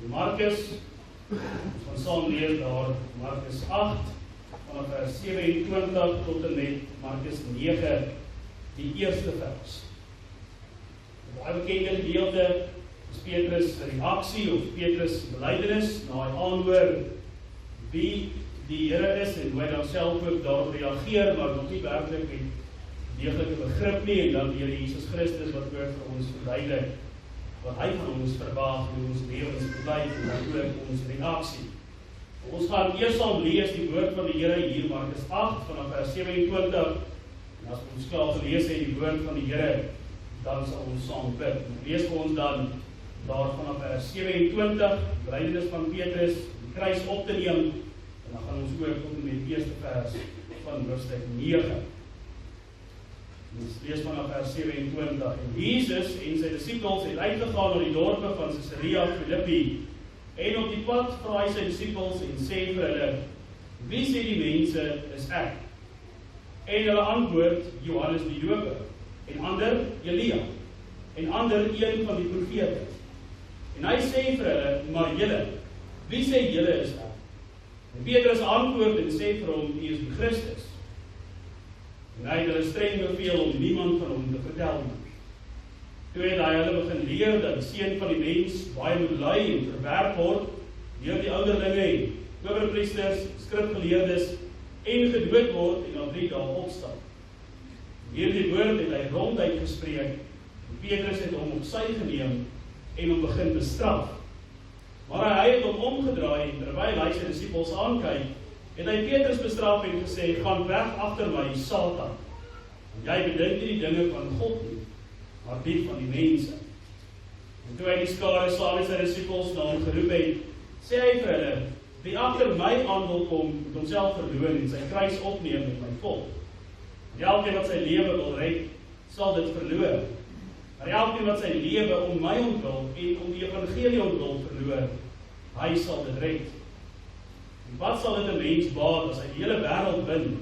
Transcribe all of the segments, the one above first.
Markus, ons gaan saam lees daar, Markus 8, vanaf vers 27 tot en met Markus 9, die eerste vers. Baie bekende gedeelte is Petrus reaksie of Petrus belydenis na hy aanhoor wie die Here is en hoe hy dan self ook daarop reageer, maar nog nie werklik met deeglike begrip nie, en dan die Here Jesus Christus wat ook vir ons verduidelik wat hy van ons verwag, hoe ons lewens blyf en dan ook ons reaksie. Ons gaan eers al lees die woord van die Here hier, Markus 8, vanaf vers 27, en as ons klaar gelees het die woord van die Here, dan sal ons saam bid. Lees vir ons dan daar vanaf vers 27, belydenis van Petrus, die kruis op te neem, en dan gaan ons ook tot met die eerste vers van hoofstuk 9. Ons lees vanaf vers 27. En Jesus en sy disippels het uitgegaan na die dorpe van Caesarea Philippi, en op die pad vra hy sy disippels en sê vir hulle, wie sê die mense is ek? En hulle antwoord, Johannes die Doper, en ander Elia, en ander een van die profete. En hy sê vir hulle, maar julle, wie sê julle is ek? En Petrus antwoord en sê vir hom, hy is die Christus. En hy het hulle streng beveel om niemand van hom te vertel nie. Toe het hy hulle begin leer dat die seun van die mens baie moet ly en verwerp word deur die ouderlinge en owerpriesters, skrifgeleerdes en gedood word en na 3 dae opstaan. Hierdie woord het hy ronduit gespreek en Petrus het hom op sy geneem en hom begin bestraf. Maar hy het hom omgedraai en terwyl hy sy disippels aankyk, het hy Petrus bestraf en gesê, gaan weg agter my, Satan. Want jy bedink nie die dinge van God nie, maar die van die mense. En toe hy die skare saam met sy disippels na hom geroep het, sê hy vir hulle, wie agter my aan wil kom, moet homself verloon en sy kruis opneem met my volg. En elkeen wat sy lewe wil red, sal dit verloor. Maar elkeen wat sy lewe om my ontwil en om die evangelie ontwil verloor, hy sal dit red. En wat sal dit 'n mens baat as hy die hele wêreld wen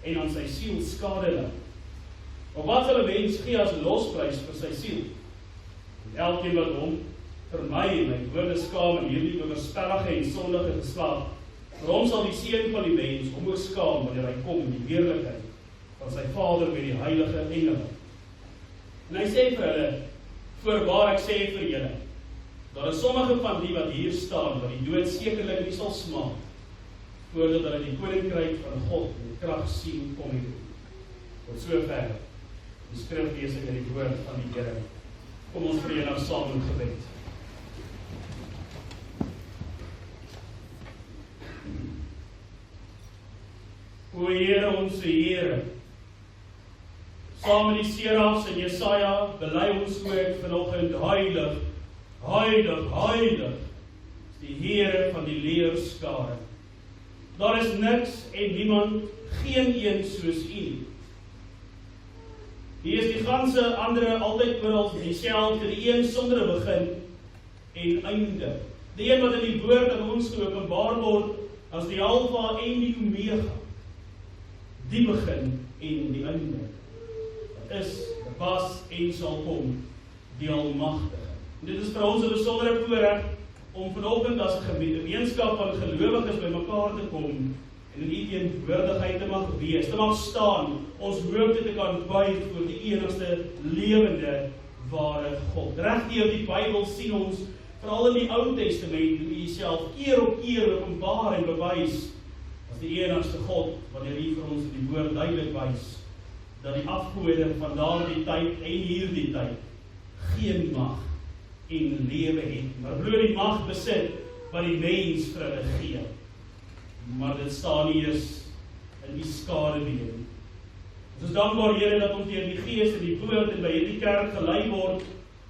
en aan sy siel skade ly? Of wat sal 'n mens gee as losprys vir sy siel? En elkeen wat hom vir my en my woorde skaam in hierdie oorspellige en sondige geslag, vir hom sal die seun van die mens hom ook skaam wanneer hy kom in die heerlikheid van sy Vader met die heilige engele. En hy sê vir hulle, voorwaar ek sê vir julle, daar is sommige van die wat hier staan, wat die dood sekerlik nie sal smaak, voordat hulle die koninkryk van God in krag sien kom nie. Tot sover die skriflesing en die woord van die Here. Kom ons verenig saam in gebed. O Here, onze Here, saam met die serafs en Jesaja bely ons ook vanoggend heilig, heilig, heilig is die Here van die leerskare. Daar is niks en niemand, geen een soos U nie. Hier is die ganse andere altyd oral dieselfde, die een sonder 'n begin en einde. Die een wat in die woord aan ons geopenbaar word as die Alfa en die Omega. Die begin en die einde. Dit is, was en sal kom, die Almagtige. En dit is vir ons 'n besondere voorreg om vanoggend as 'n gemeenskap van gelowiges bymekaar te kom en in U teenwoordigheid te mag wees, te mag staan, ons hoofde te kan buig voor die enigste lewende ware God. Reg deur die Bybel sien ons, veral in die Ou Testament, hoe U self keer op keer openbaar en bewys as die enigste God, wanneer U vir ons in die woord duidelik wys dat die afgode van daardie tyd en hierdie tyd geen mag en lewe het, maar bloot die mag besit wat die mens vir hulle gee. Maar dit staan nie eens in die skaduwee nie. Ons is dankbaar, Here, dat ons deur die Gees en die woord en by hierdie kerk gelei word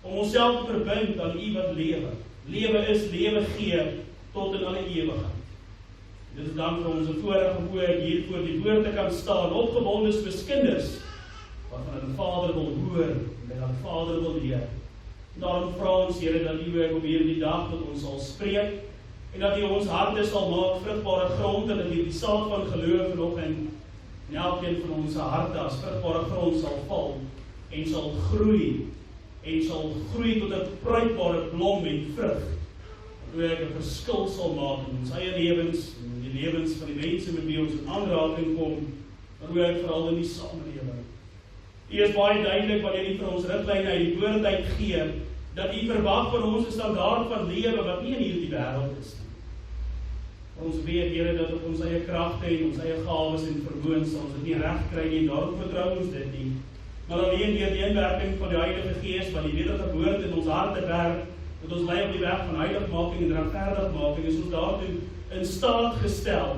om onsself te verbind aan U wat lewe. Lewe is, lewe gee tot in alle ewigheid. Dit is dan vir ons 'n voorreg om hier voor die woord te kan staan, opgewonde soos kinders waarvan hulle Vader wil hoor en by hulle Vader wil leer. Daarom vra ons, Here, dat U ook op hierdie dag tot ons sal spreek en dat U ons harte sal maak vrugbare grond en dat U die saad van geloof vanoggend in elkeen van ons harte as vrugbare grond sal val en sal groei tot 'n bruikbare blom en vrug hoe ek 'n verskil sal maak in ons eie lewens, en die lewens van die mense met wie ons in aanraking kom, maar hoe ek veral in die samelewing. U is baie duidelik wanneer U vir ons riglyne uit die woord uit gee, dat U verwag van ons 'n standaard van lewe wat nie in hierdie wêreld is nie. Ons weet, Here, dat op ons eie kragte en ons eie gawes en vermoëns ons dit nie reg kry nie, daarom vertrou ons dit nie. Maar alleen deur die inwerking van die Heilige Gees, wat die wedergeboorte in ons harte werk, dat ons lei op die weg van heiligmaking en regverdigmaking, is ons daartoe in staat gestel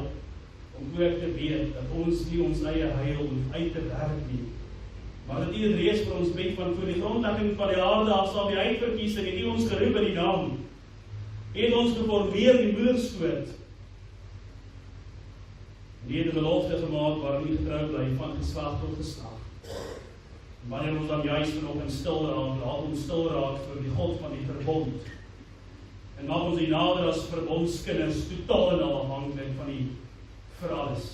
om ook te weet dat ons nie ons eie heil hoef uit te werk nie, maar dat U dit reeds vir ons bied van voor die grondlegging van die aarde af sal U uitverkies en U ons geroep in die naam. U het ons geformeer in die moederskoot. U het 'n belofte gemaak waarin U getrou bly van geslag tot geslag. Wanneer ons dan juist vanoggend stil raak, laat ons stil raak voor die God van die verbond. En maak ons die nader as verbondskinders totaal en al afhanklik van U vir alles.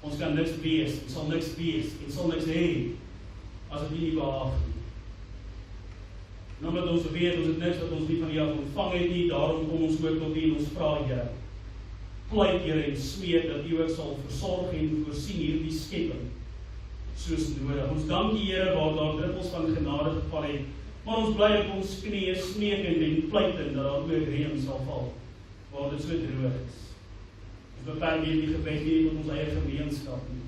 Ons kan niks wees, en sal niks wees, en sal niks hê, as dit nie behaag nie. En omdat ons weet, ons het niks wat ons nie van U af ontvang het nie, daarom kom ons ook tot U en ons vra, Here, pleit Here en smeek dat U ook sal versorg en voorsien hierdie skepping, soos nodig. Ons dank U, Here, waar daar druppels van genade geval het, maar ons bly op ons knieë smeekend en pleitend dat daar ook reën sal val, waar dit so droog is. Ons beperk hierdie gebed nie tot ons eie gemeenskap nie.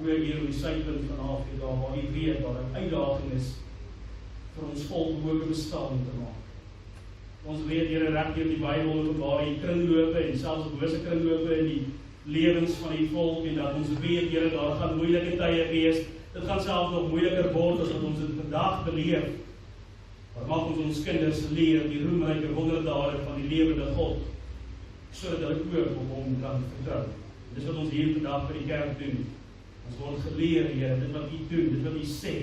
Ook hier op die suidpunt van Afrika, waar U weet dat 'n uitdaging is vir ons volk om ook 'n bestaan te maak. Ons weet, Here, reg deur die Bybel openbaar U kringlope en selfs bose kringlope in die lewens van U volk, en dat ons weet, Here, daar gaan moeilike tye wees. Dit gaan selfs nog moeiliker word as wat ons dit vandag beleef. Maar mag ons kinders leer die roemryke wonderdade van die lewende God, sodat hulle ook op Hom kan vertrou. Dis wat ons hier vandag by die kerk doen. Ons word geleer, Here, dit wat U doen, dit wat U sê,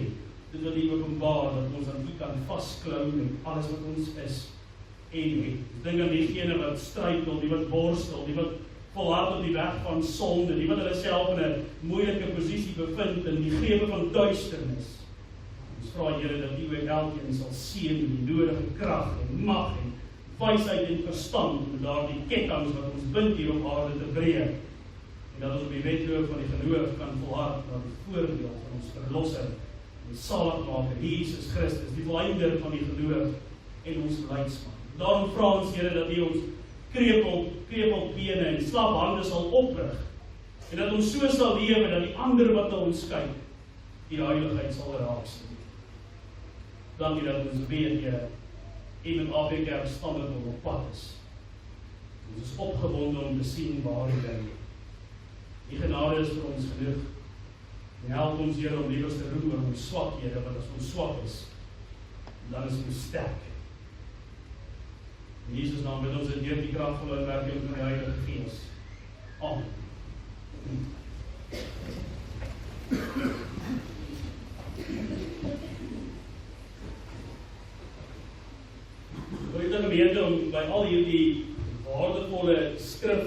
dit wat U openbaar, dat ons aan U kan vasklou in alles wat ons is en het. Dink aan diegene wat struikel, die wat borstel, die wat volhard op die weg van sonde, die wat hulle self in 'n moeilike posisie bevind in die grepe van duisternis. Ons vra, Here, dat U ook elkeen sal seën met die nodige krag en mag en wysheid en verstand om daardie kettinge wat ons bind hier op aarde te breek, en dat ons op die wedloop van die geloof kan volhard na die voorbeeld van ons verlosser en saligmaker Jesus Christus, die volleinder van die geloof en ons leidsman. Daarom vra ons, Here, dat U ons krepelbene en slap hande sal oprig, en dat ons so sal lewe dat die ander wat na ons kyk, die heiligheid sal raak sien. Dankie dat ons weet, Here, U met Afrika verstandig op pad is. Ons is opgewonde om te sien waar U bly. Die genade is vir ons genoeg. En help ons, Here, om liewers te roem oor ons swakhede, want as ons swak is, dan is ons sterk. In Jesus naam bid ons deur die kragvolle inwerking van die Heilige Gees. Amen. Goeie gemeente, om by al hierdie waardevolle skrif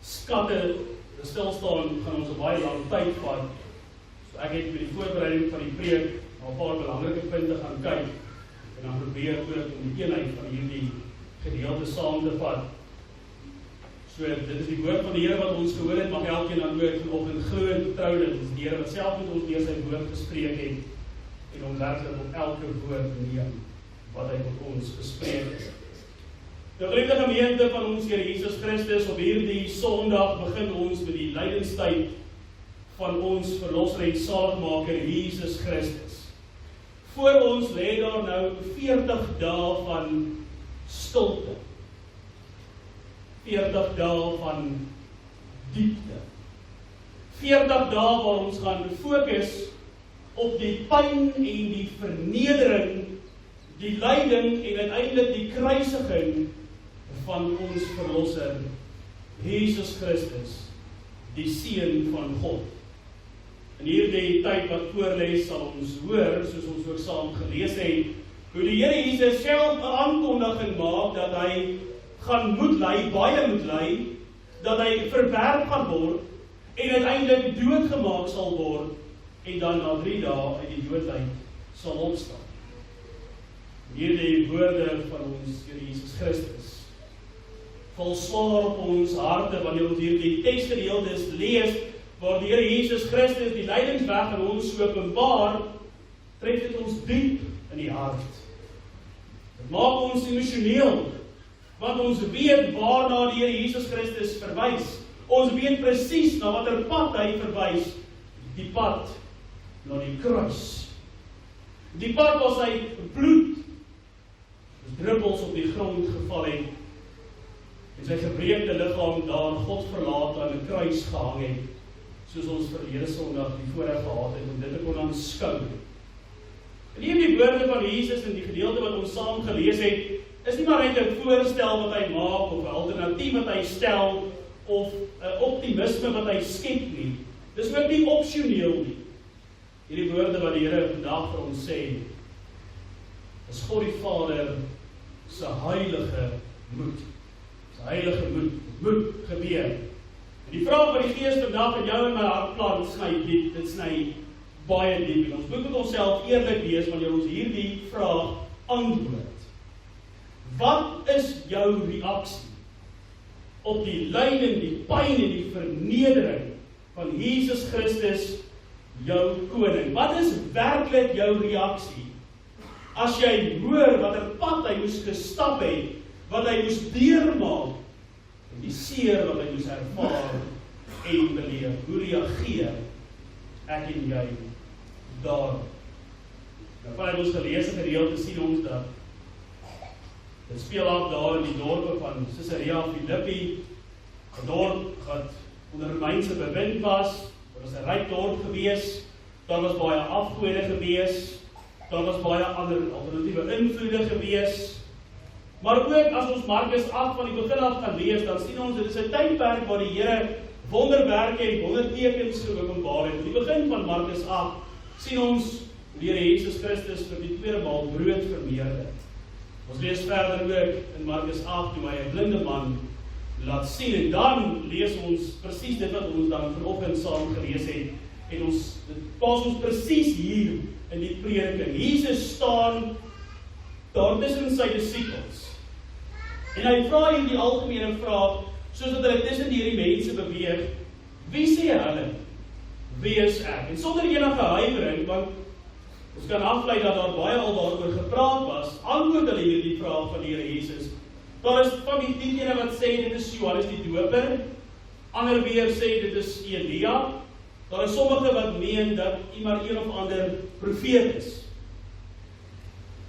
skatte te stilstaan, gaan ons 'n baie lang tyd vat. So ek het met die voorbereiding van die preek na 'n paar belangrike punte gaan kyk, en dan probeer ook om die eenheid van hierdie gedeelte saam te vat. So dit is die woord van die Here wat ons gehoor het, mag elkeen dan ook vanoggend glo en vertrou dat dit is die Here wat self met ons deur sy woord gespreek het, en ons werklik op elke woord neem wat hy met ons gespreek het. Die geliefde gemeente van ons Here Jesus Christus, op hierdie Sondag begin ons met die lydenstyd van ons verlosser en saligmaker Jesus Christus. Voor ons lê daar nou 40 dae van stilte. 40 dae van diepte. 40 dae waar ons gaan fokus op die pyn en die vernedering, die lyding en uiteindelik die kruisiging van ons verlosser Jesus Christus, die Seun van God. In hierdie tyd wat voorlê sal ons hoor, soos ons ook saam gelees het, hoe die Here Jesus self 'n aankondiging maak dat hy gaan moet ly, baie moet ly, dat hy verwerp gaan word en uiteindelik doodgemaak sal word en dan na 3 dae uit die dood uit sal opstaan. Hierdie woorde van ons Here Jesus Christus val swaar op ons harte wanneer ons hierdie teksgedeeltes lees, waar die Here Jesus Christus die lydingsweg aan ons openbaar, tref dit ons diep in die hart. Dit maak ons emosioneel, want ons weet waarna die Here Jesus Christus verwys. Ons weet presies na watter pad hy verwys, die pad na die kruis. Die pad waar sy bloed as druppels op die grond geval het, en sy gebreekte liggaam daar God verlaat aan 'n kruis gehang het, soos ons verlede Sondag die voorreg gehad het om dit te kon aanskou. En hierdie woorde van Jesus in die gedeelte wat ons saam gelees het, is nie maar net 'n voorstel wat hy maak, of 'n alternatief wat hy stel, of 'n optimisme wat hy skep nie. Dis ook nie opsioneel nie. Hierdie woorde wat die Here vandag vir ons sê, is God die Vader se heilige moed. Sy heilige moed gebeur. En die vraag wat die Gees vandag in jou en my hart plant, sny diep, dit sny baie diep. En ons moet met onsself eerlik wees wanneer ons hierdie vraag antwoord. Wat is jou reaksie op die lyding, die pyn en die vernedering van Jesus Christus, jou koning? Wat is werklik jou reaksie as jy hoor watter pad hy moes gestap het, wat hy moes deurmaak, en die seer wat hy moes ervaar en beleef? Hoe reageer ek en jy daarop? Nou, vanuit ons geleesde gedeelte sien ons dat dit speel af daar in die dorpe van Caesarea Philippi, 'n dorp wat onder Romeinse bewind was. Dit was 'n ryk dorp gewees, daar was baie afgode gewees, daar was baie ander alternatiewe invloede gewees. Maar ook as ons Markus 8 van die begin af gaan lees, dan sien ons dit is 'n tydperk waar die Here wonderwerke en wondertekens geopenbaar het. In die begin van Markus 8 sien ons die Here Jesus Christus vir die tweede maal brood vermeerder. Ons lees verder ook in Markus 8 hoe hy 'n blinde man laat sien, en dan lees ons presies dit wat ons dan vanoggend saam gelees het, en dit pas ons presies hier in die prediking. Jesus staan daar tussen sy disippels, en hy vra hier die algemene vraag, soos dat hulle tussen hierdie mense beweeg, wie sê hulle? Wie is ek? En sonder enige huiwering, want ons kan aflei dat daar baie al daaroor gepraat was, antwoord hulle hierdie vraag van die Here Jesus. Daar is van die ene wat sê dit is Johannes die Doper, ander weer sê dit is Elia, daar is sommige wat meen dat iemand een of ander profeet is.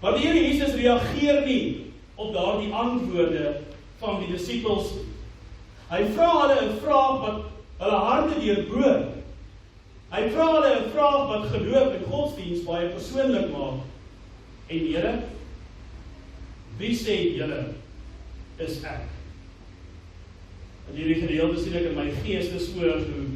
Maar die Here Jesus reageer nie op daardie antwoorde van die disippels. Hy vra hulle 'n vraag wat hulle harte deurboor. Hy vra hulle 'n vraag wat geloof en godsdiens baie persoonlik maak. En Here, wie sê julle is ek? In hierdie gedeelte sien ek in my geestesoog hoe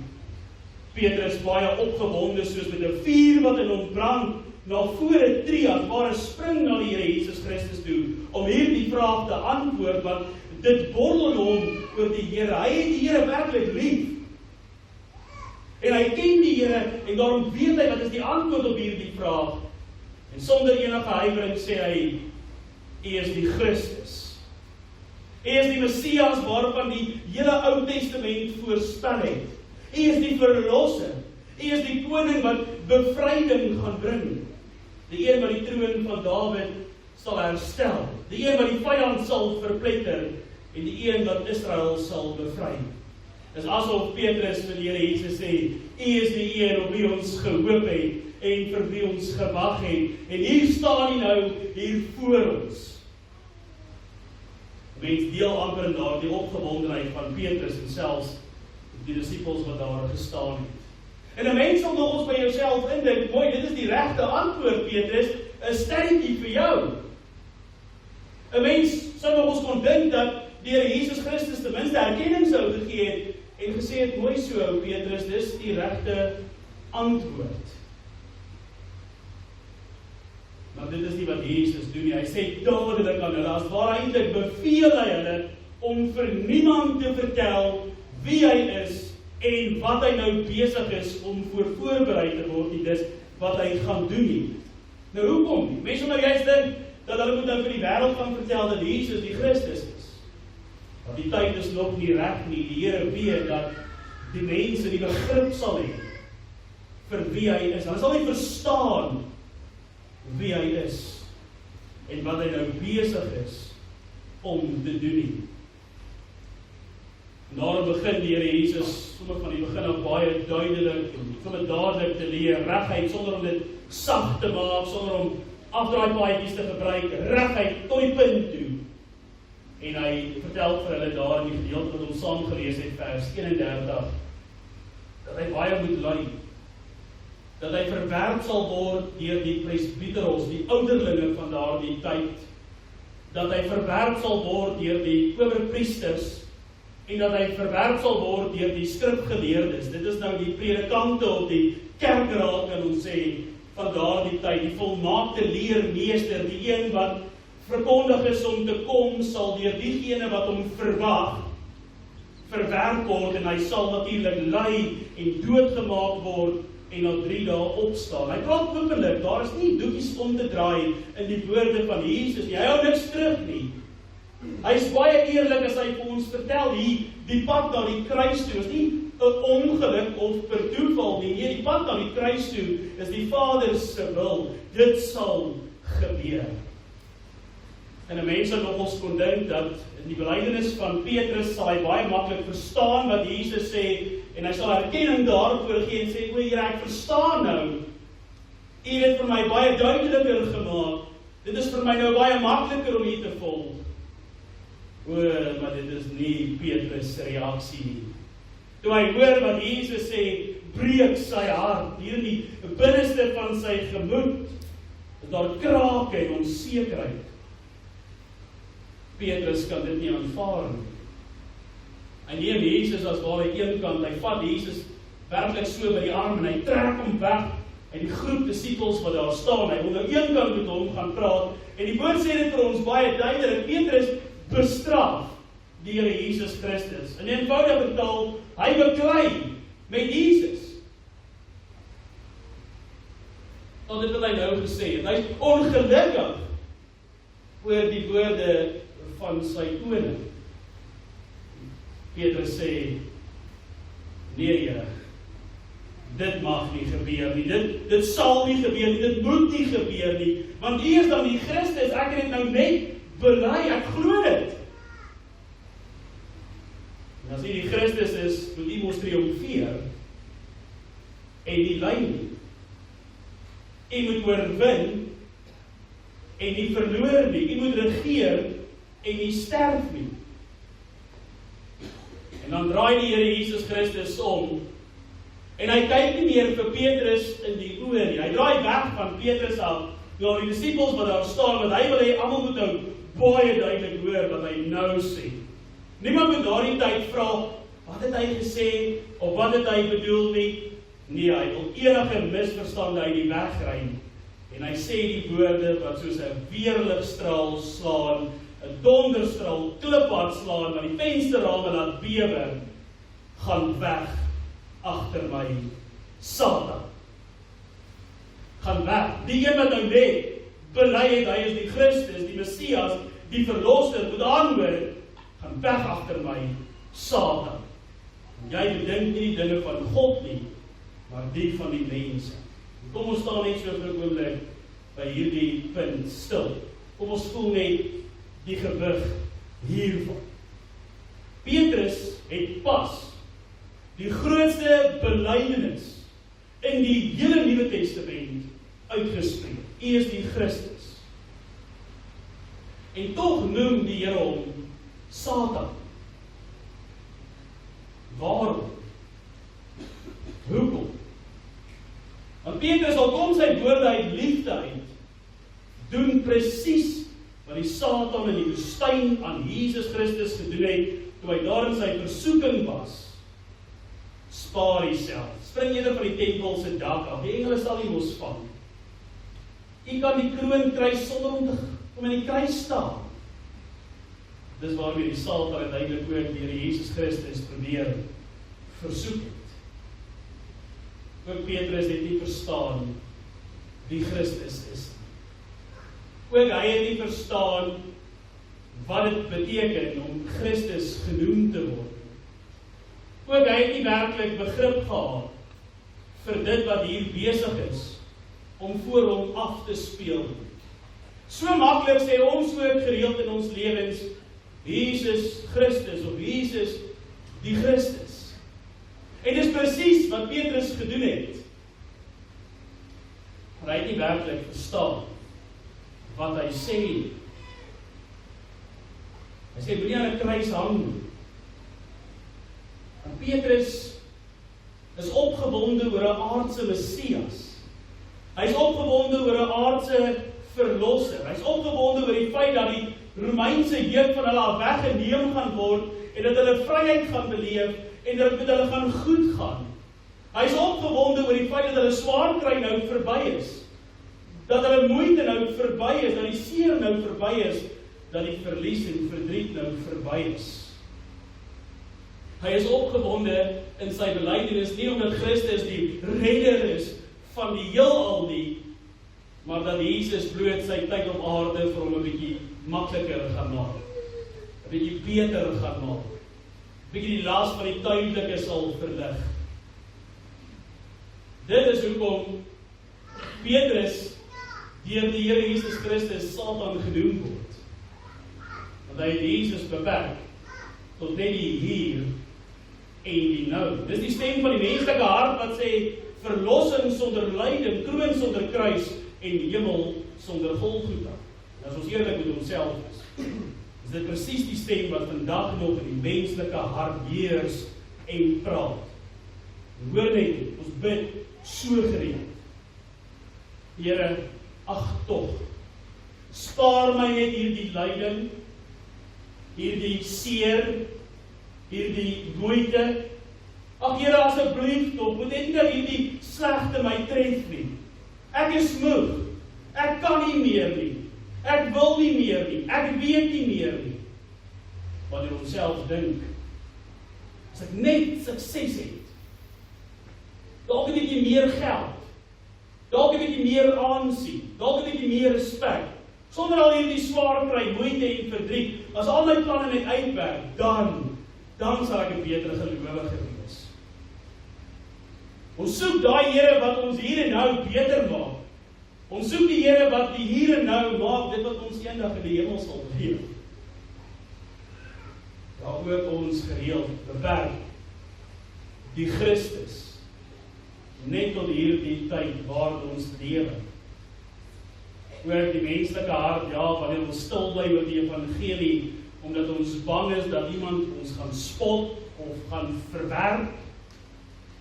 Petrus baie opgewonde soos met 'n vuur wat in hom brand na vore tree, as ware spring na die Here Jesus Christus toe om hierdie vraag te antwoord, want dit borrel hom oor die Here. Hy het die Here werklik lief. En hy ken die Here, en daarom weet hy wat is die antwoord op hierdie vraag. En sonder enige huiwering sê hy, U is die Christus. U is die Messias waarvan die hele Ou Testament voorspel het. U is die verlosser. U is die koning wat bevryding gaan bring. Die een wat die troon van Dawid sal herstel. Die een wat die vyand sal verpletter, en die een wat Israel sal bevry. Dit is asof Petrus vir die Here Jesus sê, U is die een op wie ons gehoop het, en vir wie ons gewag het, en hier staan U nou, hier voor ons. Mens deel amper in daardie opgewondenheid van Petrus en selfs die disippels wat daar gestaan het. En 'n mens sal nog ons by jouself indink, mooi, dit is die regte antwoord, Petrus, 'n sterretjie vir jou. 'n Mens sou nog ons kon dink dat die Here Jesus Christus ten minste erkenning sou gegee het en gesê het, mooi so, Petrus, dis die regte antwoord. Maar dit is nie wat Jesus doen nie. Hy sê dadelik aan hulle, as waar eintlik beveel hy hulle om vir niemand te vertel wie hy is en wat hy nou besig is om voorberei te word nie. Dis wat hy gaan doen nie. Nou hoekom nie? Mense nou juist dink, dat hulle moet nou vir die wêreld gaan vertel dat Jesus die Christus is. Want die tyd is nog nie reg nie. Die Here weet dat die mense die begrip sal hê vir wie hy is. Hulle sal nie verstaan wie hy is en wat hy nou besig is om te doen nie. Daarom begin die Here Jesus sommer van die begin af baie duidelik en sommer dadelik te leer, reguit sonder om dit sag te maak, sonder om afdraaipaadjies te gebruik, reguit tot die punt toe. En hy vertel vir hulle daar in die gedeelte wat ons saam gelees het, vers 31, dat hy baie moet ly, dat hy verwerp sal word deur die presbyteros, die ouderlinge van daardie tyd, dat hy verwerp sal word deur die owerpriesters, en dat hy verwerp sal word deur die skrifgeleerdes. Dit is nou die predikante op die kerkraad, kan ons sê, van daardie tyd, die volmaakte leermeester, die een wat verkondig is om te kom, sal deur diegene wat hom verwag, verwerp word, en hy sal natuurlik ly en doodgemaak word, en na 3 dae opstaan. Hy praat openlik, daar is nie doekies om te draai in die woorde van Jesus nie, hy hou niks terug nie. Hy is baie eerlik as hy vir ons vertel, die pad na die kruis toe is nie 'n ongeluk of per toeval nie, die pad na die kruis toe is die Vader se wil, dit sal gebeur. En 'n mens sal nogals kon dink dat in die belydenis van Petrus sal hy baie maklik verstaan wat Jesus sê, en hy sal erkenning daarvoor gee en sê, o Here, ek verstaan nou, U het vir my baie duideliker gemaak, dit is vir my nou baie makliker om U te volg. Maar dit is nie Petrus se reaksie nie. Toe hy hoor wat Jesus sê, breek sy hart, hier in die binneste van sy gemoed, dat daar krake en onsekerheid. Petrus kan dit nie aanvaar nie. Hy neem Jesus as waar hy een kant, hy vat Jesus werklik so by die arm en hy trek hom weg uit die groep disippels wat daar staan. Hy wil nou een kant met hom gaan praat, en die woord sê dit vir ons baie duidelik, Petrus bestraf die Here Jesus Christus. In eenvoudige taal, hy beklei met Jesus. Tot dit wat hy nou gesê het. Hy is ongelukkig oor die woorde van sy koning. Petrus sê, nee Here, dit mag nie gebeur nie, dit sal nie gebeur nie, dit moet nie gebeur nie, want U is dan die Christus, ek het dit nou net bely, ek glo dit. En as U die Christus is, moet U mos triomfeer en nie ly nie. U moet oorwin en nie verloor nie. U moet regeer en nie sterf nie. En dan draai die Here Jesus Christus om en hy kyk nie meer vir Petrus in die oë nie. Hy draai weg van Petrus af na die disippels wat daar staan, want hy wil hê almal moet nou baie duidelik hoor wat hy nou sê. Niemand moet daardie tyd vra, wat het hy gesê, of wat het hy bedoel nie. Nee, hy wil enige misverstande uit die weg ry. En hy sê die woorde wat soos 'n weerligstraal slaan, 'n donderstraal, klippad slaan, wat die vensterrame laat bewe, gaan weg agter my, Satan. Gaan weg. Die een wat nou net bely het, hy is die Christus, die Messias, die verlosser, moet aanhoor, gaan weg agter my, Satan. Jy bedink nie die dinge van God nie, maar die van die mense. Kom ons staan net so vir 'n oomblik by hierdie punt stil. Kom ons voel net die gewig hiervan. Petrus het pas die grootste belydenis in die hele Nuwe Testament uitgespreek. U is die Christus. En tog noem die Here hom Satan. Waarom? Hoekom? Want Petrus, al kom sy woorde uit liefde uit, doen presies wat die Satan in die woestyn aan Jesus Christus gedoen het, toe hy daar in sy versoeking was. Spaar jouself. Spring eerder van die tempel se dak af. Die engele sal nie mos vang. U kan die kroon kry sonder om in die kruis staan. Dis waarmee die Satan uiteindelik ook die Here Jesus Christus probeer versoek het. Ook Petrus het nie verstaan wie Christus is. Ook hy het nie verstaan wat dit beteken om Christus genoem te word. Ook hy het nie werklik begrip gehad vir dit wat hier besig is om voor hom af te speel. So maklik sê ons ook gereeld in ons lewens, Jesus Christus of Jesus die Christus. En dis presies wat Petrus gedoen het. Maar hy het nie werklik verstaan wat hy sê. Hy sê, moenie aan 'n kruis hang nie. En Petrus is opgewonde oor 'n aardse Messias. Hy is opgewonde oor 'n aardse verlosser. Hy is opgewonde oor die feit dat die Romeinse juk van hulle weggeneem gaan word en dat hulle vryheid gaan beleef en dat dit met hulle gaan goed gaan. Hy is opgewonde oor die feit dat hulle swaar kry nou verby is. Dat hulle moeite nou verby is, dat die seer nou verby is, dat die verlies en verdriet nou verby is. Hy is opgewonde in sy belydenis, nie omdat Christus die redder is van die heelal nie, maar dat Jesus bloot sy tyd op aarde vir hom 'n bietjie makliker gaan maak, 'n bietjie beter gaan maak, 'n bietjie die las van die tydelike sal verlig. Dit is hoekom Petrus deur die Here Jesus Christus Satan genoem word. Want hy het Jesus beperk tot net die hier en die nou. Dis die stem van die menslike hart wat sê verlossing sonder lyding, kroon sonder kruis en hemel sonder Golgotha. En as ons eerlik met onsself is dit presies die stem wat vandag nog in die menslike hart heers en praat. Hoor net, ons bid so gereeld. Here, ag tog, spaar my net hierdie lyding, hierdie seer, hierdie moeite. Ag Here, asseblief tog, moet net nie dat hierdie slegte my tref nie. Ek is moeg, ek kan nie meer nie, ek wil nie meer nie, ek weet nie meer nie. Wanneer ons self dink, as ek net sukses het, dalk 'n bietjie meer geld, dalk 'n bietjie meer aansien, dalk 'n bietjie meer respek, sonder al hierdie swaar kry, moeite en verdriet, as al my planne net uitwerk, dan sal ek 'n beter gelowige wees. Ons soek daai Here wat ons hier en nou beter maak. Ons soek die Here wat die hier en nou maak, dit wat ons eendag in die hemel sal leef. Daar ook ons gereeld beperk die Christus net tot hierdie tyd waar ons lewe. Oor die menslike hart, ja, wanneer ons stil bly oor die evangelie, omdat ons bang is dat iemand ons gaan spot of gaan verwerp.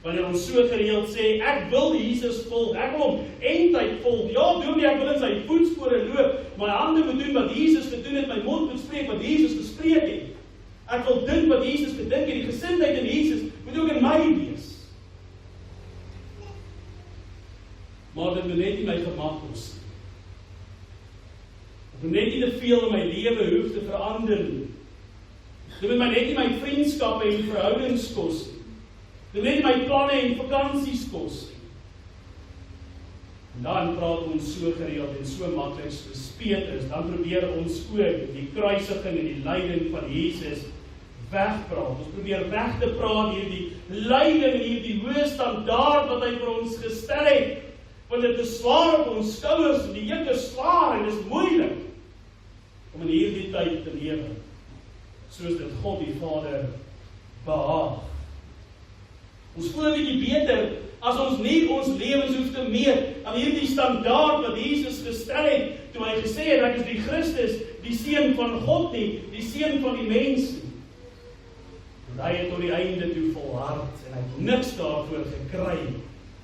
Wanneer ons so gereeld sê, ek wil Jesus volg, ek wil hom eindtyd volg. Ja, dominee, ek wil in sy voetspore loop, my hande moet doen wat Jesus gedoen het, my mond moet spreek wat Jesus gespreek het. Ek wil dink wat Jesus gedink het, die gesindheid in Jesus moet ook in my wees. Maar dit moet net nie my gemak kos nie. Dit moet net nie te veel in my lewe hoef te verander nie. Dit moet my net nie my vriendskappe en verhoudings kos nie. Dit moet net nie my planne en vakansies kos nie. En dan praat ons so gereeld en so maklik soos Petrus, dan probeer ons ook die kruisiging en die lyding van Jesus wegpraat. Ons probeer weg te praat hierdie lyding en hierdie hoë standaard wat hy vir ons gestel het. Want dit is swaar op ons skouers en die juk is swaar en dit is moeilik om in hierdie tyd te lewe, soos dit God die Vader behaag. Ons voel 'n bietjie beter as ons nie ons lewens hoef te meet aan hierdie standaard wat Jesus gestel het, toe hy gesê het, ek is die Christus, die seun van God nie, die seun van die mens nie. En hy het tot die einde toe volhard en hy het niks daarvoor gekry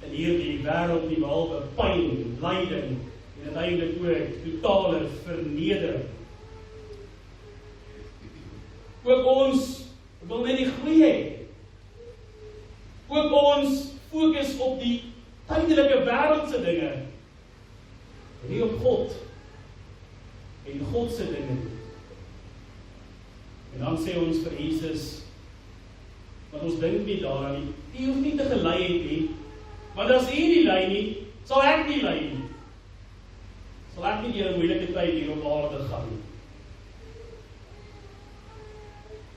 in hierdie wêreld nie, behalwe pyn, lyding en uiteindelik ook totale vernedering. Ook ons wil net die goeie hê. Ook ons fokus op die tydelike wêreldse dinge en nie op God en God se dinge. En dan sê ons vir Jesus, want ons dink nie daaraan nie, die hoef nie te gelei het nie, want as hy nie lei nie, sal ek nie lei nie. sal ek nie deur 'n moeilike tyd hier op aarde gaan nie.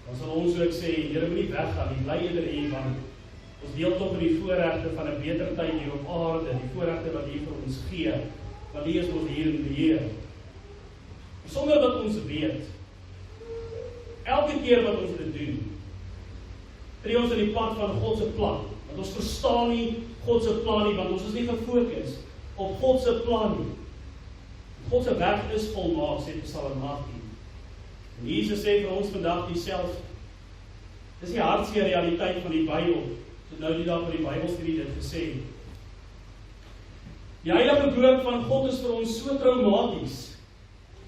Dan sal ons ook sê, Here, moenie weggaan nie, bly eerder hier, want ons deel tog met die voorregte van 'n beter tyd hier op aarde, die voorregte wat hier vir ons gee, want hier is ons hier in beheer. Sonder dat ons weet, elke keer wat ons dit doen, tree ons in die pad van God se plan, want ons verstaan nie God se plan nie, want ons is nie gefokus op God se plan nie. God se weg is volmaak, sê Psalm 18. En Jesus sê vir ons vandag dieselfde. Dis die hartseer realiteit van die Bybel. So nou die dag van die Bybelstudie dit gesê. Die heilige woord van God is vir ons so traumaties.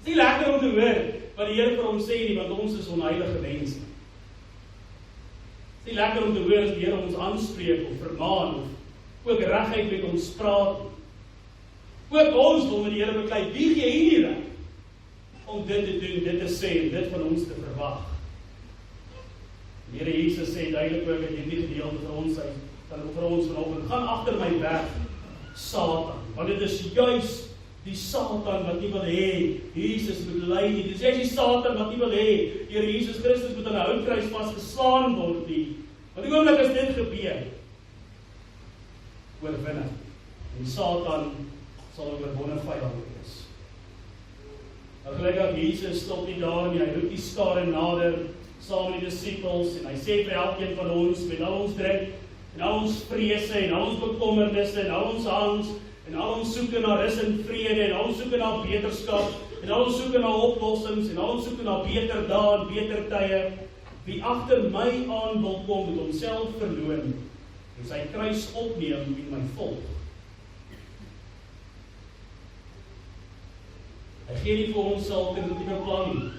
Dit is nie lekker om te hoor wat die Here vir ons sê nie, want ons is onheilige mense. Dit is nie lekker om te hoor as die Here ons aanspreek of vermaan of ook regheid met ons praat. Ook ons wil met die Here beklei, wie gee hier nie reg om dit te doen, dit te sê en dit van ons te verwag. Die Here Jesus sê duidelik ook in hierdie gedeelte vir ons vanoggend, gaan agter my weg, Satan, want dit is juis die Satan wat nie wil hê Jesus moet ly nie. Dit is juis die Satan wat nie wil hê Here Jesus Christus moet aan 'n houtkruis vasgeslaan word nie. Want die oomblik as dit gebeur, oorwinne. En die Satan sal 'n oorwonne vyand wees. Gelukkig Jesus stop nie daar nie, hy roep die skare nader saam met die disippels en hy sê vir elkeen van ons met al ons druk en al ons vrese en al ons bekommernisse en al ons angs en al ons soeke na rus en vrede en al ons soeke na beterskap en al ons soeke na oplossings en al ons soeke na beter dae en beter tye. Wie agter my aan wil kom met homself verloon en sy kruis opneem en my volg. Hy gee nie vir ons alternatiewe plan nie.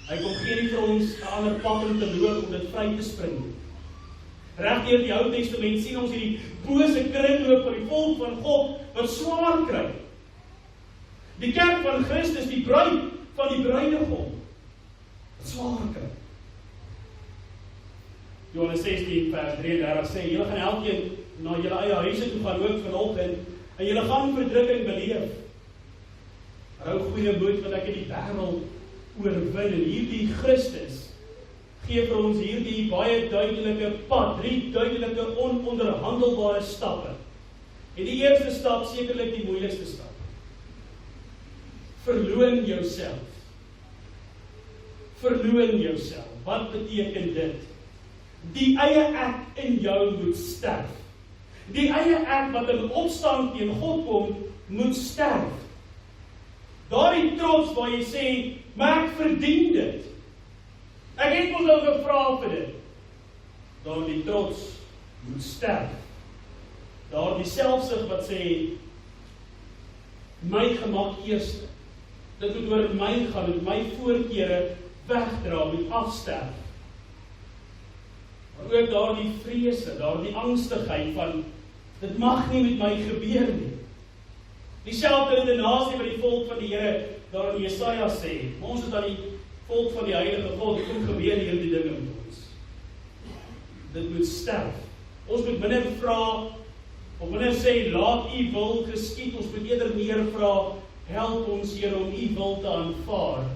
Hy kom gee nie vir ons 'n ander pad om te loop om dit vry te spring. Reg deur die Ou Testament sien ons hierdie bose kringloop van die volk van God wat swaar kry. Die kerk van Christus, die bruid van die bruidegom, wat swaar kry. Johannes 16 vers 33 sê, julle gaan elkeen na julle eie huise toe gaan ook vanoggend en julle gaan verdrukking beleef. Hou goeie moed want ek het die wêreld oorwin en hierdie Christus gee vir ons hierdie baie duidelike pad, 3 duidelike ononderhandelbare stappe. En die eerste stap sekerlik die moeilikste stap. Verloon jouself. Verloon jouself. Wat beteken dit? Die eie ek in jou moet sterf. Die eie ek wat in opstand teen God kom, moet sterf. Daardie trots waar jy sê, maar ek verdien dit. Ek het ons nou gevra vir dit. Daardie trots moet sterf. Daardie selfsug wat sê, my gemak eerste. Dit moet oor my gaan, met my voorkeure wegdra, moet afsterf. Maar ook daardie vrese, daardie angstigheid van, dit mag nie met my gebeur nie. Dieselfde redenasie wat die volk van die Here daar in Jesaja sê, maar ons het aan die volk van die Heilige God, dit moet gebeur hierdie dinge met ons. Dit moet sterf. Ons moet minder vra, of minder sê, laat u wil geskied, ons moet eerder meer vra, help ons Here om u wil te aanvaar,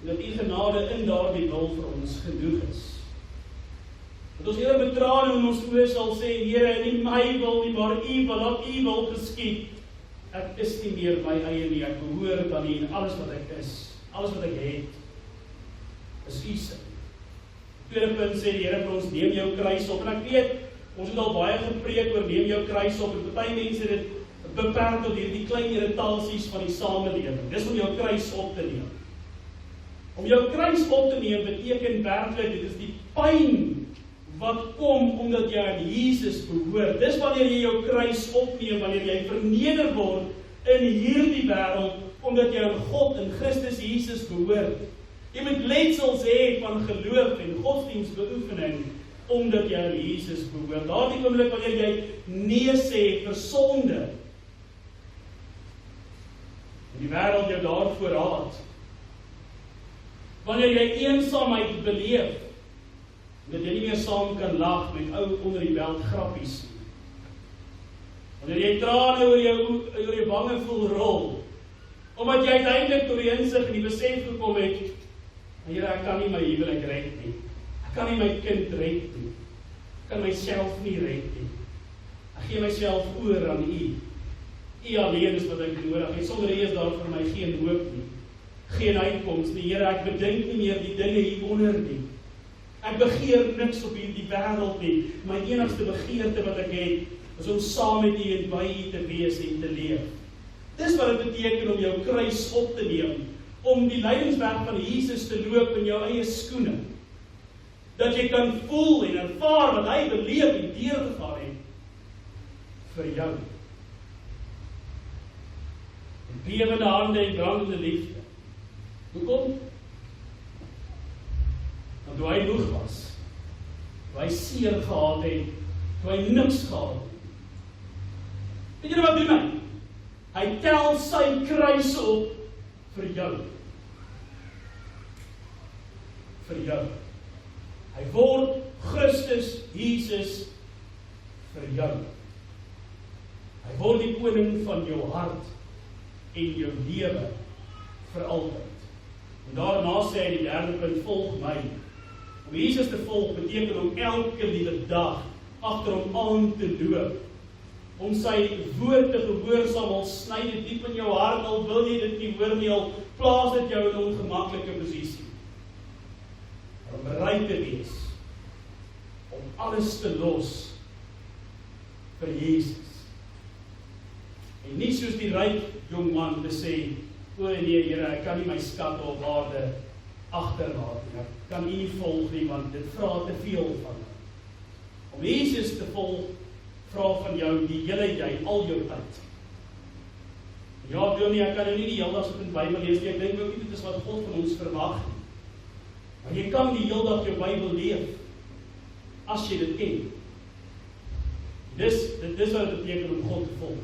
en dat u genade in daardie wil vir ons genoeg is. Dat ons eerder met trane in ons oë sal sê, Here, nie my wil nie, maar u wil, laat u wil geskied. Ek is nie meer my eie nie, ek behoort aan U en alles wat ek is, alles wat ek het, is U se. Tweede punt sê die Here vir ons, neem jou kruis op, en ek weet, ons het al baie gepreek oor neem jou kruis op, en baie mense dit beperk tot hierdie klein irritasies van die samelewing. Dis om jou kruis op te neem. Om jou kruis op te neem beteken werklik, dit is die pyn wat kom omdat jy aan Jesus behoort. Dis wanneer jy jou kruis opneem, wanneer jy verneder word in hierdie wêreld, omdat jy aan God in Christus Jesus behoort. Jy moet letsels hê van geloof en godsdienstbeoefening, omdat jy aan Jesus behoort. Daardie oomblik wanneer jy nee sê vir sonde, en die wêreld jou daarvoor haat. Wanneer jy eensaamheid beleef, dat jy nie meer saam kan lag met ou onder die beld grappies. Wanneer jy trane oor jou wange voel rol, omdat jy uiteindelik tot die insig en die besef gekom het, Here, ek kan nie my huwelik red nie. Ek kan nie my kind red nie. Ek kan myself nie red nie. Ek gee myself oor aan U. U alleen is wat ek nodig het. Sonder U is daar vir my geen hoop nie. Geen uitkoms nie. Here, ek bedink nie meer die dinge hieronder nie. Ek begeer niks op hierdie wêreld nie. My enigste begeerte wat ek het, is om saam met U en by U te wees en te leef. Dis wat dit beteken om jou kruis op te neem, om die lydingsweg van Jesus te loop in jou eie skoene. Dat jy kan voel en ervaar wat hy beleef en deurgegaan het vir jou. En bewende hande en brandende liefde. Hoekom? Want toe hy moeg was, toe hy seer gehad het, toe hy niks gehad het. Weet julle wat doen hy? Hy tel sy kruis op vir jou. Vir jou. Hy word Christus Jesus vir jou. Hy word die koning van jou hart en jou lewe vir altyd. En daarna sê hy die derde punt, volg my. Om Jesus te volg beteken om elke liewe dag agter hom aan te loop. Om sy woord te gehoorsaam, al sny dit diep in jou hart, al wil jy dit nie hoor nie, al plaas dit jou in 'n ongemaklike posisie. Om bereid te wees om alles te los vir Jesus. En nie soos die ryk jong man te sê, o nee Here, ek kan nie my skatte op aarde agterlaat nie. Ek kan U nie volg nie, want dit vra te veel van my. Om Jesus te volg, vra van jou die hele jy, al jou tyd. Ja, Dominee, ek kan nou nie die hele dag sit in die Bybel lees nie. Ek dink ook nie dit is wat God van ons verwag nie. Maar jy kan die hele dag jou Bybel leef, as jy dit ken. Dit is wat dit beteken om God te volg.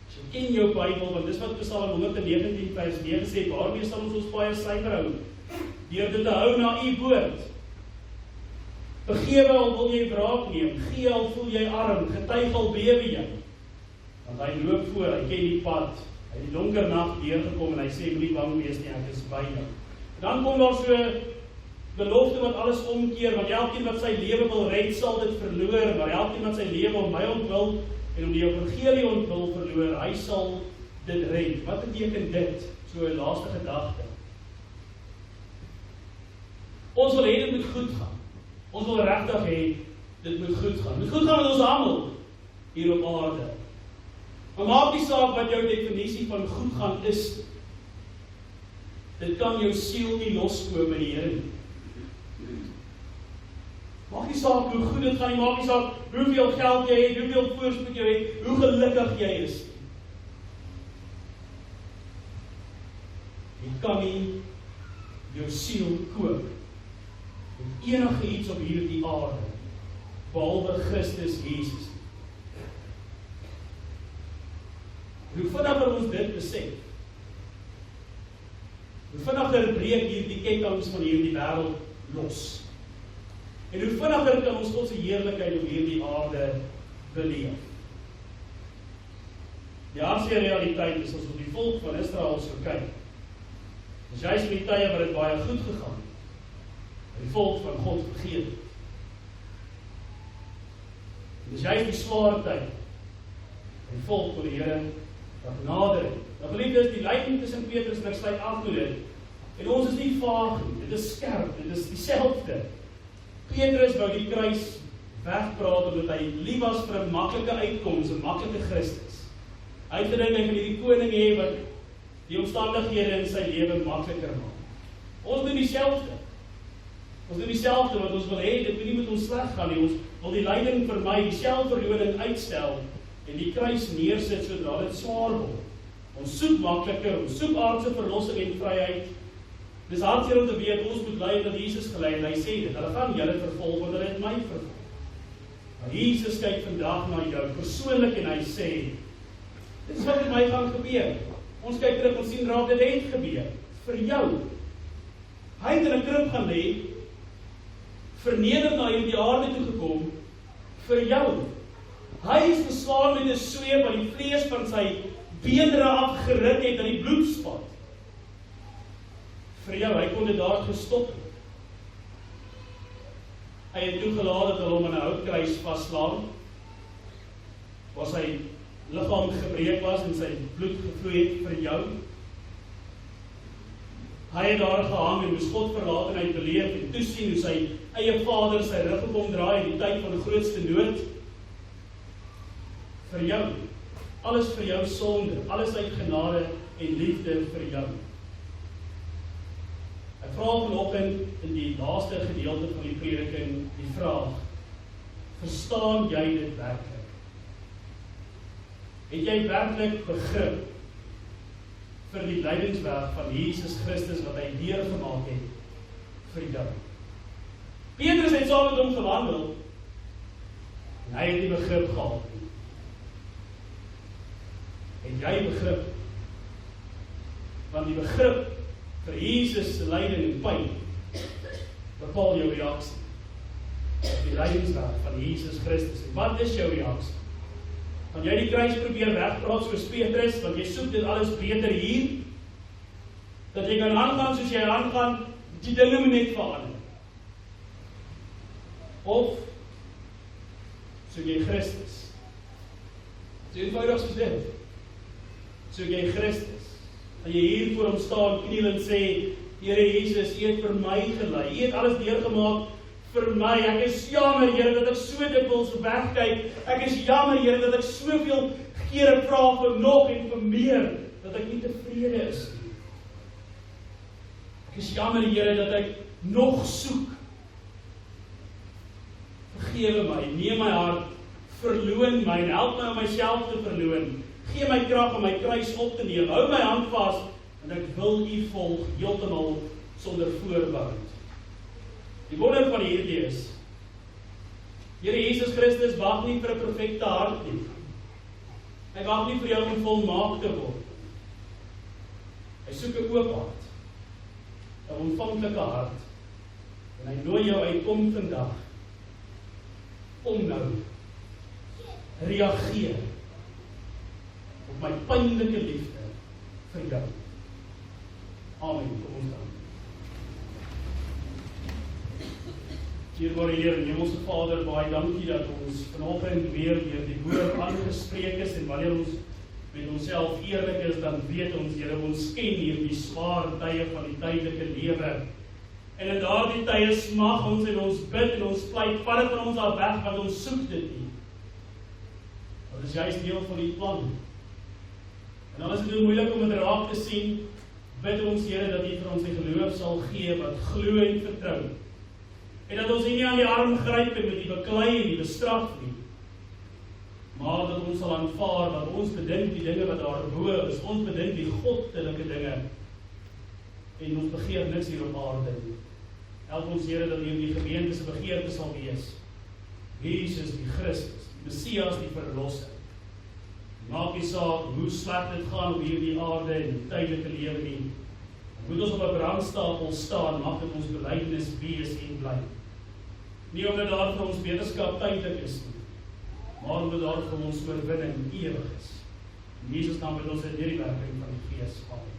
As jy ken jou Bybel, want dis wat Psalm 119 vers 9 sê, waarmee sal ons baie suiwer hou? Deur dit te hou na U woord. Vergewe al wil jy wraak neem, gee al voel jy arm, getuig al bewe jy. Want hy loop voor, hy ken die pad, hy het die donker nag deurgekom en hy sê, moenie bang wees nie, ek is by jou. Dan kom daar so belofte wat alles omkeer, want elkeen wat sy lewe wil red, sal dit verloor, maar elkeen wat sy lewe om my ontwil en om die evangelie ontwil verloor, hy sal dit red. Wat beteken dit? So 'n laaste gedagte. Ons wil hê dit moet goed gaan. Ons wil regtig hê dit moet goed gaan. Dit moet goed gaan met ons almal hier op aarde. Maar maak nie saak wat jou definisie van goed gaan is. Dit kan jou siel nie loskoop met die Here nie. Maak nie saak hoe goed dit gaan nie, maak nie saak hoeveel geld jy het, hoeveel voorspoed jy het, hoe gelukkig jy is. Jy kan nie jou siel koop met enige iets op hierdie aarde, behalwe Christus Jesus. Hoe vinniger ons dit besef, hoe vinniger breek hierdie kettinge van hierdie wêreld los. En hoe vinniger kan ons God se heerlikheid op hierdie aarde beleef. Die hartseer realiteit is as ons die volk van Israel sou kyk. Dis juist in die tye waar dit baie goed gegaan het, die volk van God vergeet het. Dis juist die swaar tyd, die volk van die Here wat nader het. Nou geliefdes, die lyding tussen Petrus en ek sluit af met dit. En ons is nie vaag nie, dit is skerp, dit is dieselfde. Petrus wou die kruis wegpraat omdat hy lief was vir 'n maklike uitkoms, 'n maklike Christus. Hy het gedink hy kan hierdie koning hê wat die omstandighede in sy lewe makliker maak. Ons doen dieselfde. Ons doen dieselfde wat ons wil hê, dit moet nie met ons sleg gaan nie. Ons wil die lyding vermy, die selfverloning uitstel en die kruis neersit sodra dit swaar word. Ons soek makliker, ons soek aardse verlossing en vryheid. Dis hartseer om te weet, ons moet lei dat Jesus gelei en hy sê dit, hulle gaan julle vervolg, want hulle het my vervolg. Maar Jesus kyk vandag na jou persoonlik en hy sê, dit is wat met my gaan gebeur. Ons kyk terug, ons sien raak, dit het gebeur, vir jou. Hy het in 'n krib gaan lê, verneder na hierdie aarde toe gekom, vir jou. Hy is geslaan met 'n sweep wat die vlees van sy beenderre afgeruk het en die bloed spat. Vir jou, hy kon dit daar gestop het. Hy het toegelaat dat hulle hom in 'n houtkruis vaslaan, waar sy liggaam gebreek was en sy bloed gevloei het vir jou. Hy het daar gehang en moes God verlaat en hy beleef en toesien hoe sy eie vader sy rug op hom draai in die tyd van die grootste nood. Vir jou, alles vir jou sonde, alles uit genade en liefde vir jou. Ek vra vanoggend in die laaste gedeelte van die prediking die vraag, verstaan jy dit werklik? Het jy werklik begrip vir die lydingswerk van Jesus Christus wat hy deurgemaak het vir jou? Petrus het saam met hom gewandel en hy het die begrip gehad. Het jy begrip? Want die begrip vir Jesus se lyding en pyn bepaal jou reaksie op die lydingswerk van Jesus Christus. En wat is jou reaksie? Gaan jy die kruis probeer wegpraat soos Petrus, want jy soek dit alles beter hier? Dat jy kan aangaan soos jy aangaan, die dinge moet net verander. Of soek jy Christus? So eenvoudig soos dit. Soek jy Christus? En jy hier voor hom staan, kniel en sê, Here Jesus, U het vir my gelei. U het alles deurgemaak vir my. Ek is jammer, Here, dat ek so dikwels wegkyk. Ek is jammer, Here, dat ek soveel kere vra vir nog en vir meer, dat ek nie tevrede is nie. Ek is jammer, Here, dat ek nog soek. Vergewe my, neem my hart, verloon my, en help my om myself te verloon. Gee my krag om my kruis op te neem. Hou my hand vas, en ek wil U volg, heeltemal sonder voorbehoud. Die wonder van hierdie is, Here Jesus Christus wag nie vir 'n perfekte hart nie. Hy wag nie vir jou om volmaak te word. Hy soek 'n oop hart, 'n ontvanklike hart, en hy nooi jou uit, kom vandag, om nou, reageer op my pynlike liefde vir jou. Amen. Kom ons dan. Dierbare Heer en Hemelse Vader, baie dankie dat ons vanoggend weer deur die woord aangespreek is, en wanneer ons met onsself eerlik is, dan weet ons, Here, ons ken hierdie swaar tye van die tydelike lewe. En in daardie tye smag ons en ons bid en ons pleit, vat dit van ons af weg, want ons soek dit nie. Dat is juist deel van die plan. En dan is dit moeilik om dit raak te sien, bid ons, Here, dat U vir ons die geloof sal gee, wat glo en vertrou. En dat ons nie aan die arm gryp en met die beklei en die bestraf nie, maar dat ons sal aanvaar wat ons bedink die dinge wat daarbo is, ons bedink die goddelike dinge, en ons begeer niks hier op aarde nie. Help ons, Here, dat die gemeente se begeerte sal wees, Jesus die Christus, die Messias, die Verlosser. Maak nie saak hoe sleg dit gaan op hierdie aarde en die tydelike lewe nie. Moet ons op 'n brandstapel staan, mag dit ons belydenis wees en bly. Nie omdat daar vir ons wetenskap tydelik is nie, maar omdat daar vir ons oorwinning ewig is. In Jesus naam bid ons in hierdie werking van die Gees. Amen.